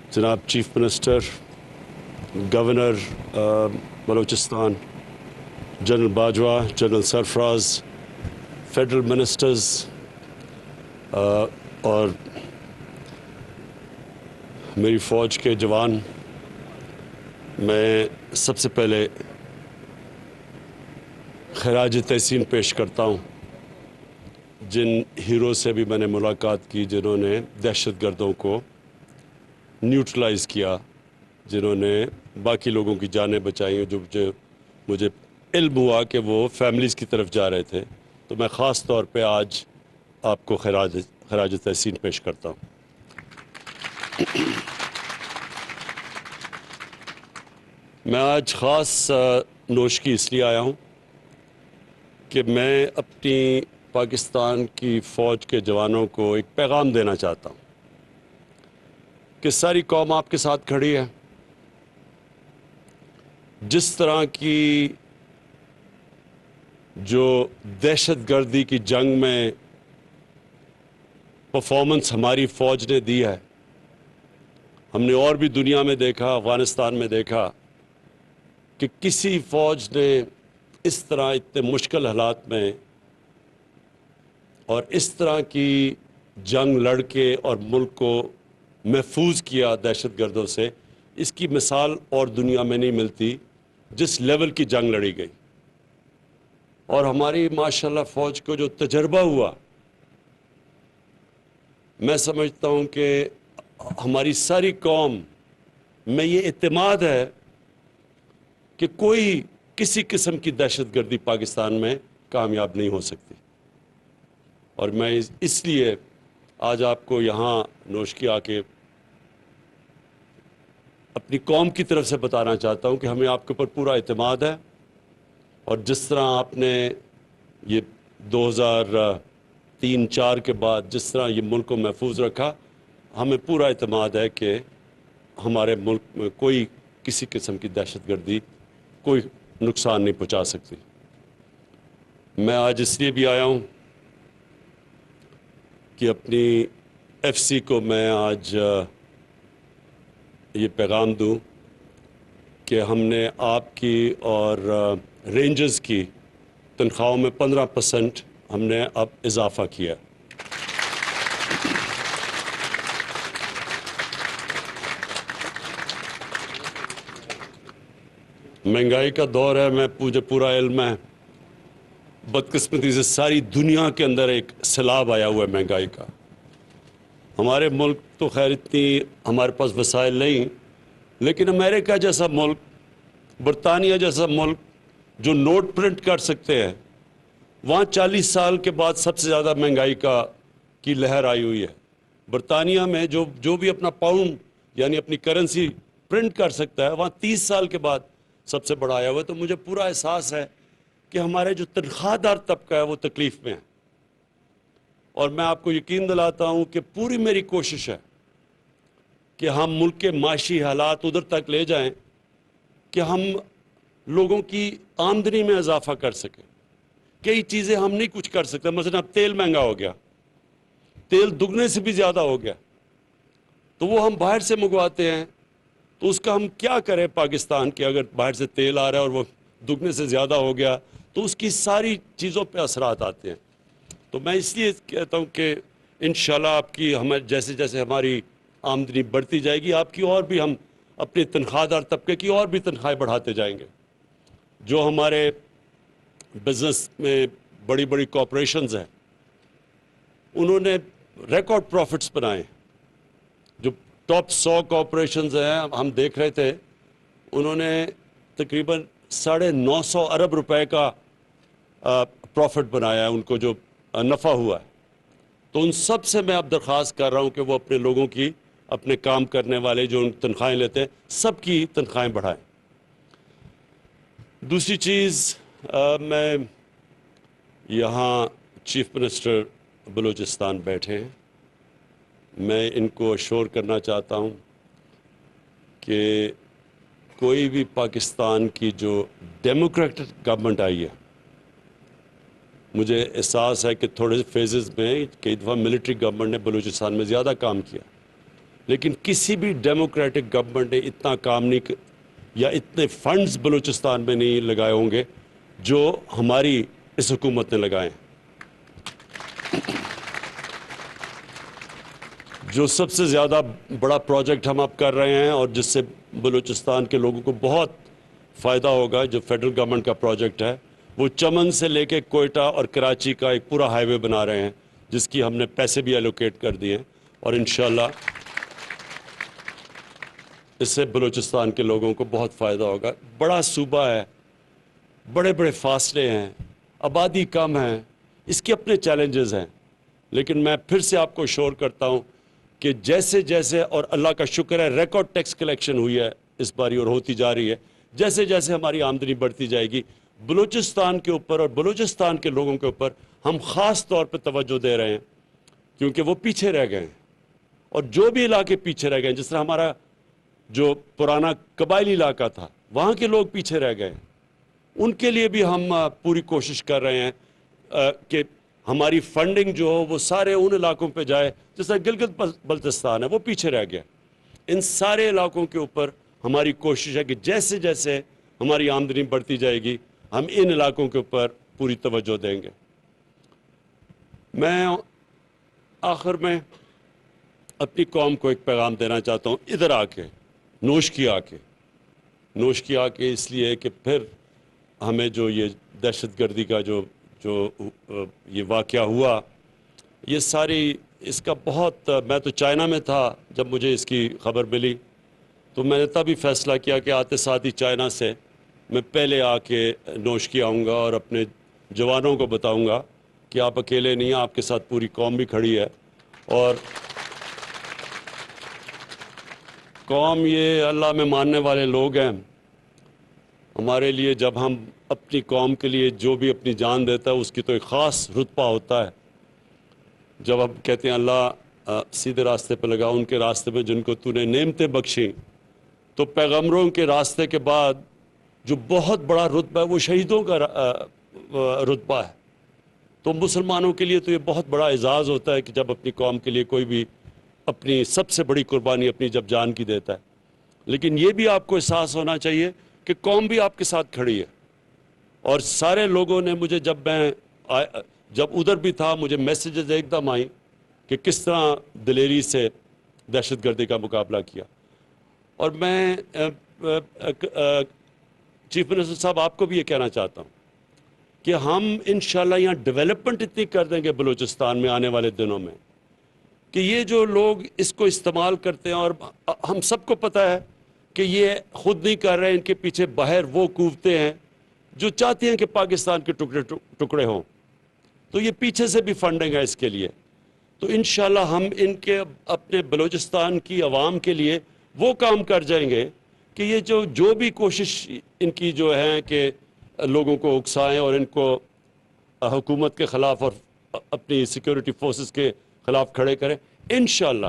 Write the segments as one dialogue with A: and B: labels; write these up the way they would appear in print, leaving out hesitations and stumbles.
A: जनाब chief minister, governor Balochistan, general Bajwa, general Sarfaraz, federal ministers और मेरी फ़ौज के जवान, मैं सबसे पहले खराज तहसीन पेश करता हूँ जिन हीरो से भी मैंने मुलाकात की, जिन्होंने दहशतगर्दों को न्यूट्रलाइज़ किया, जिन्होंने बाकी लोगों की जानें बचाई, जो मुझे इल्म हुआ कि वो फैमिलीज़ की तरफ जा रहे थे। तो मैं ख़ास तौर पे आज आपको खराज तहसीन पेश करता हूँ। मैं आज ख़ास नोश की इसलिए आया हूँ कि मैं अपनी पाकिस्तान की फ़ौज के जवानों को एक पैगाम देना चाहता हूँ कि सारी कौम आपके साथ खड़ी है। जिस तरह की जो दहशतगर्दी की जंग में परफॉर्मेंस हमारी फ़ौज ने दी है, हमने और भी दुनिया में देखा, अफ़गानिस्तान में देखा कि किसी फ़ौज ने इस तरह इतने मुश्किल हालात में और इस तरह की जंग लड़ के और मुल्क को महफूज किया दहशतगर्दों से। इसकी मिसाल और दुनिया में नहीं मिलती जिस लेवल की जंग लड़ी गई। और हमारी माशाल्लाह फ़ौज को जो तजर्बा हुआ, मैं समझता हूँ कि हमारी सारी कौम में ये इत्मीनान है कि कोई किसी किस्म की दहशतगर्दी पाकिस्तान में कामयाब नहीं हो सकती। और मैं इसलिए आज आपको यहाँ नोश की आके अपनी कौम की तरफ से बताना चाहता हूँ कि हमें आपके ऊपर पूरा इत्मीनान है। और जिस तरह आपने ये 2003-04 के बाद जिस तरह ये मुल्क को महफूज रखा, हमें पूरा इत्मीनान है कि हमारे मुल्क में कोई किसी किस्म की दहशतगर्दी कोई नुकसान नहीं पहुँचा सकती। मैं आज इसलिए भी आया हूँ कि अपनी एफसी को मैं आज ये पैगाम दूं कि हमने आपकी और रेंजर्स की तनख्वाहों में 15% हमने अब इजाफ़ा किया। महंगाई का दौर है, मुझे पूरा इल्म है। बदकिस्मती से सारी दुनिया के अंदर एक सैलाब आया हुआ है महंगाई का। हमारे मुल्क तो खैर इतनी हमारे पास वसाइल नहीं, लेकिन अमेरिका जैसा मुल्क, बरतानिया जैसा मुल्क जो नोट प्रिंट कर सकते हैं, वहाँ 40 साल के बाद सबसे ज़्यादा महंगाई की लहर आई हुई है। बरतानिया में जो भी अपना पाउंड यानी अपनी करेंसी प्रिंट कर सकता है, वहाँ 30 साल के बाद सबसे बड़ा आया हुआ है। तो मुझे पूरा एहसास है कि हमारे जो तनख्वाहदार तबका है वो तकलीफ़ में है। और मैं आपको यकीन दिलाता हूँ कि पूरी मेरी कोशिश है कि हम मुल्क के माशी हालात उधर तक ले जाएं कि हम लोगों की आमदनी में इजाफा कर सकें। कई चीज़ें हम नहीं कुछ कर सकते। मसलन अब तेल महंगा हो गया, तेल दुगने से भी ज़्यादा हो गया, तो वो हम बाहर से मंगवाते हैं। तो उसका हम क्या करें पाकिस्तान के, अगर बाहर से तेल आ रहा है और वो दुगने से ज़्यादा हो गया तो उसकी सारी चीज़ों पे असरात आते हैं। तो मैं इसलिए कहता हूँ कि इंशाल्लाह आपकी हमें जैसे जैसे हमारी आमदनी बढ़ती जाएगी, आपकी और भी हम अपने तनख्वाहदार तबके की और भी तनख्वाहें बढ़ाते जाएंगे। जो हमारे बिज़नेस में बड़ी बड़ी कॉरपोरेशंस हैं, उन्होंने रिकॉर्ड प्रॉफिट्स बनाए। जो टॉप 100 कॉरपोरेशंस हैं, हम देख रहे थे, उन्होंने तकरीबन 950 अरब रुपए का प्रॉफिट बनाया है, उनको जो नफ़ा हुआ है। तो उन सब से मैं अब दरख्वास्त कर रहा हूँ कि वो अपने लोगों की, अपने काम करने वाले जो तनख्वाहें लेते हैं, सबकी तनख्वाहें बढ़ाएं। दूसरी चीज़, मैं यहाँ चीफ मिनिस्टर बलूचिस्तान बैठे हैं, मैं इनको अश्योर करना चाहता हूँ कि कोई भी पाकिस्तान की जो डेमोक्रेटिक गवर्नमेंट आई है, मुझे एहसास है कि थोड़े फेजेस में कई दफ़ा मिलिट्री गवर्नमेंट ने बलूचिस्तान में ज़्यादा काम किया, لیکن کسی بھی ڈیموکریٹک گورنمنٹ نے اتنا کام نہیں یا اتنے فنڈز بلوچستان میں نہیں لگائے ہوں گے جو ہماری اس حکومت نے لگائے ہیں۔ جو سب سے زیادہ بڑا پروجیکٹ ہم اب کر رہے ہیں اور جس سے بلوچستان کے لوگوں کو بہت فائدہ ہوگا، جو فیڈرل گورنمنٹ کا پروجیکٹ ہے، وہ چمن سے لے کے کوئٹہ اور کراچی کا ایک پورا ہائی وے بنا رہے ہیں، جس کی ہم نے پیسے بھی ایلوکیٹ کر دیے ہیں، اور انشاءاللہ اس سے بلوچستان کے لوگوں کو بہت فائدہ ہوگا۔ بڑا صوبہ ہے، بڑے بڑے فاصلے ہیں، آبادی کم ہے، اس کے اپنے چیلنجز ہیں، لیکن میں پھر سے آپ کو شور کرتا ہوں کہ جیسے جیسے، اور اللہ کا شکر ہے ریکارڈ ٹیکس کلیکشن ہوئی ہے اس باری اور ہوتی جا رہی ہے، جیسے جیسے ہماری آمدنی بڑھتی جائے گی، بلوچستان کے اوپر اور بلوچستان کے لوگوں کے اوپر ہم خاص طور پہ توجہ دے رہے ہیں، کیونکہ وہ پیچھے رہ گئے ہیں، اور جو بھی علاقے پیچھے رہ گئے ہیں، جس طرح ہمارا جو پرانا قبائلی علاقہ تھا وہاں کے لوگ پیچھے رہ گئے ہیں، ان کے لیے بھی ہم پوری کوشش کر رہے ہیں کہ ہماری فنڈنگ جو ہو وہ سارے ان علاقوں پہ جائے، جس طرح گلگت بلتستان ہے وہ پیچھے رہ گیا۔ ان سارے علاقوں کے اوپر ہماری کوشش ہے کہ جیسے جیسے ہماری آمدنی بڑھتی جائے گی ہم ان علاقوں کے اوپر پوری توجہ دیں گے۔ میں آخر میں اپنی قوم کو ایک پیغام دینا چاہتا ہوں، ادھر آ کے نوش کی آ کے اس لیے کہ پھر ہمیں جو یہ دہشت گردی کا جو یہ واقعہ ہوا، یہ ساری اس کا بہت، میں تو چائنا میں تھا جب مجھے اس کی خبر ملی، تو میں نے تب ہی فیصلہ کیا کہ آتے ساتھ ہی چائنا سے میں پہلے آ کے نوش کی آؤں گا اور اپنے جوانوں کو بتاؤں گا کہ آپ اکیلے نہیں ہیں، آپ کے ساتھ پوری قوم بھی کھڑی ہے، اور قوم یہ اللہ میں ماننے والے لوگ ہیں۔ ہمارے لیے جب ہم اپنی قوم کے لیے جو بھی اپنی جان دیتا ہے اس کی تو ایک خاص رتبہ ہوتا ہے۔ جب ہم کہتے ہیں اللہ سیدھے راستے پہ لگا، ان کے راستے میں جن کو تو نے نعمتیں بخشیں، تو پیغمبروں کے راستے کے بعد جو بہت بڑا رتبہ ہے وہ شہیدوں کا رتبہ ہے۔ تو مسلمانوں کے لیے تو یہ بہت بڑا اعزاز ہوتا ہے کہ جب اپنی قوم کے لیے کوئی بھی اپنی سب سے بڑی قربانی اپنی جب جان کی دیتا ہے، لیکن یہ بھی آپ کو احساس ہونا چاہیے کہ قوم بھی آپ کے ساتھ کھڑی ہے۔ اور سارے لوگوں نے مجھے جب ادھر بھی تھا مجھے میسیجز ایک دم آئیں کہ کس طرح دلیری سے دہشت گردی کا مقابلہ کیا، اور میں چیف منسٹر صاحب آپ کو بھی یہ کہنا چاہتا ہوں کہ ہم انشاءاللہ یہاں ڈیولپمنٹ اتنی کر دیں گے بلوچستان میں آنے والے دنوں میں کہ یہ جو لوگ اس کو استعمال کرتے ہیں، اور ہم سب کو پتہ ہے کہ یہ خود نہیں کر رہے، ان کے پیچھے باہر وہ قوتیں ہیں جو چاہتی ہیں کہ پاکستان کے ٹکڑے ہوں، تو یہ پیچھے سے بھی فنڈنگ ہے اس کے لیے۔ تو انشاءاللہ ہم ان کے اپنے بلوچستان کی عوام کے لیے وہ کام کر جائیں گے کہ یہ جو بھی کوشش ان کی جو ہے کہ لوگوں کو اکسائیں اور ان کو حکومت کے خلاف اور اپنی سیکیورٹی فورسز کے خلاف کھڑے کریں، انشاءاللہ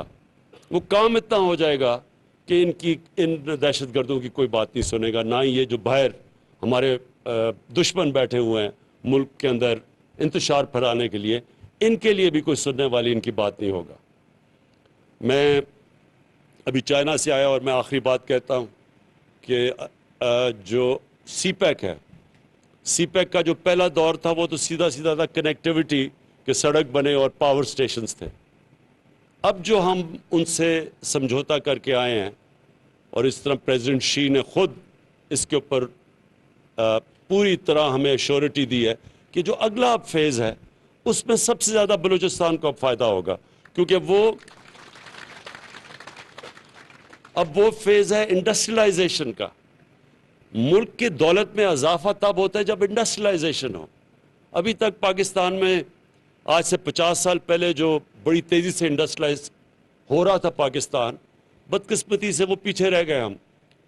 A: وہ کام اتنا ہو جائے گا کہ ان دہشت گردوں کی کوئی بات نہیں سنے گا، نہ ہی یہ جو باہر ہمارے دشمن بیٹھے ہوئے ہیں ملک کے اندر انتشار پھیلانے کے لیے، ان کے لیے بھی کوئی سننے والی ان کی بات نہیں ہوگا۔ میں ابھی چائنا سے آیا اور میں آخری بات کہتا ہوں کہ جو سی پیک ہے، سی پیک کا جو پہلا دور تھا وہ تو سیدھا تھا کنیکٹیوٹی کہ سڑک بنے اور پاور سٹیشنز تھے۔ اب جو ہم ان سے سمجھوتا کر کے آئے ہیں، اور اس طرح پریزیڈنٹ شی نے خود اس کے اوپر پوری طرح ہمیں ایشورٹی دی ہے کہ جو اگلا فیز ہے اس میں سب سے زیادہ بلوچستان کو اب فائدہ ہوگا، کیونکہ اب وہ فیز ہے انڈسٹریلائزیشن کا۔ ملک کی دولت میں اضافہ تب ہوتا ہے جب انڈسٹریلائزیشن ہو۔ ابھی تک پاکستان میں آج سے 50 سال پہلے جو بڑی تیزی سے انڈسٹریلائز ہو رہا تھا پاکستان، بدقسمتی سے وہ پیچھے رہ گئے، ہم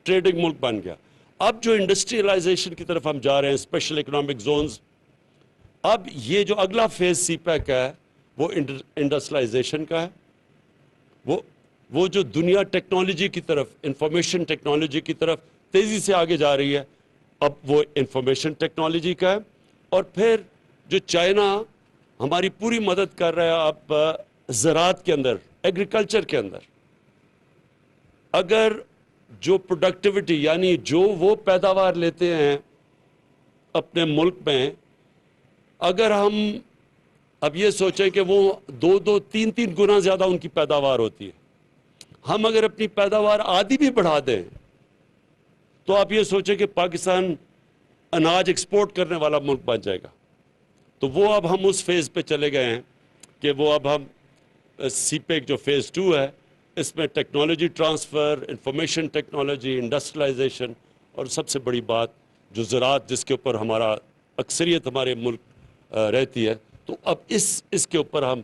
A: ٹریڈنگ ملک بن گیا۔ اب جو انڈسٹریلائزیشن کی طرف ہم جا رہے ہیں، اسپیشل اکنامک زونز، اب یہ جو اگلا فیز سی پیک کا ہے وہ انڈسٹریلائزیشن کا ہے۔ وہ جو دنیا ٹیکنالوجی کی طرف، انفارمیشن ٹیکنالوجی کی طرف تیزی سے آگے جا رہی ہے، اب وہ انفارمیشن ٹیکنالوجی کا ہے۔ اور پھر جو چائنا ہماری پوری مدد کر رہا ہے اب زراعت کے اندر، ایگریکلچر کے اندر، अगर जो प्रोडक्टिविटी यानी जो वो पैदावार लेते हैं अपने मुल्क में, अगर हम अब ये सोचें कि वो 2-3 गुना ज़्यादा उनकी पैदावार होती है, हम अगर अपनी पैदावार आधी भी बढ़ा दें तो आप ये सोचें कि पाकिस्तान अनाज एक्सपोर्ट करने वाला मुल्क बन जाएगा। तो वो अब हम उस फेज़ पे चले गए हैं कि वो अब हम सीपेक जो फेज़ 2 है, इसमें technology transfer, information technology, industrialization और सबसे बड़ी बात जो ज़राअत जिसके ऊपर हमारा अक्सरियत हमारे मुल्क रहती है, तो अब इसके ऊपर हम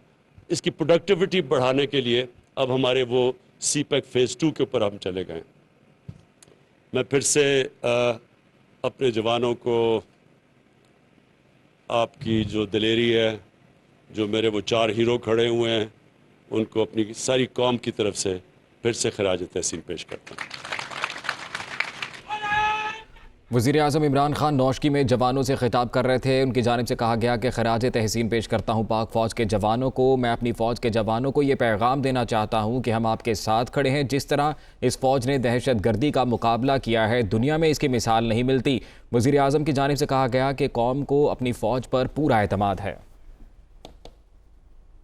A: इसकी प्रोडक्टिविटी बढ़ाने के लिए अब हमारे वो सीपेक फेज़ 2 के ऊपर हम चले गए। मैं फिर से अपने जवानों को आपकी जो दिलेरी है, जो मेरे वो 4 हीरो खड़े हुए हैं, उनको अपनी सारी कौम की तरफ से फिर से खराज तहसीन पेश करता हूँ।
B: वज़ीर-ए-आज़म इमरान खान नौशकी में जवानों से खिताब कर रहे थे। उनकी जानिब से कहा गया कि खराज तहसीन पेश करता हूँ पाक फ़ौज के जवानों को। मैं अपनी फ़ौज के जवानों को ये पैगाम देना चाहता हूँ कि हम आपके साथ खड़े हैं। जिस तरह इस फ़ौज ने दहशत गर्दी का मुकाबला किया है, दुनिया में इसकी मिसाल नहीं मिलती। वज़ीर-ए-आज़म की जानिब से कहा गया कि कौम को अपनी फ़ौज पर पूरा एतमाद है।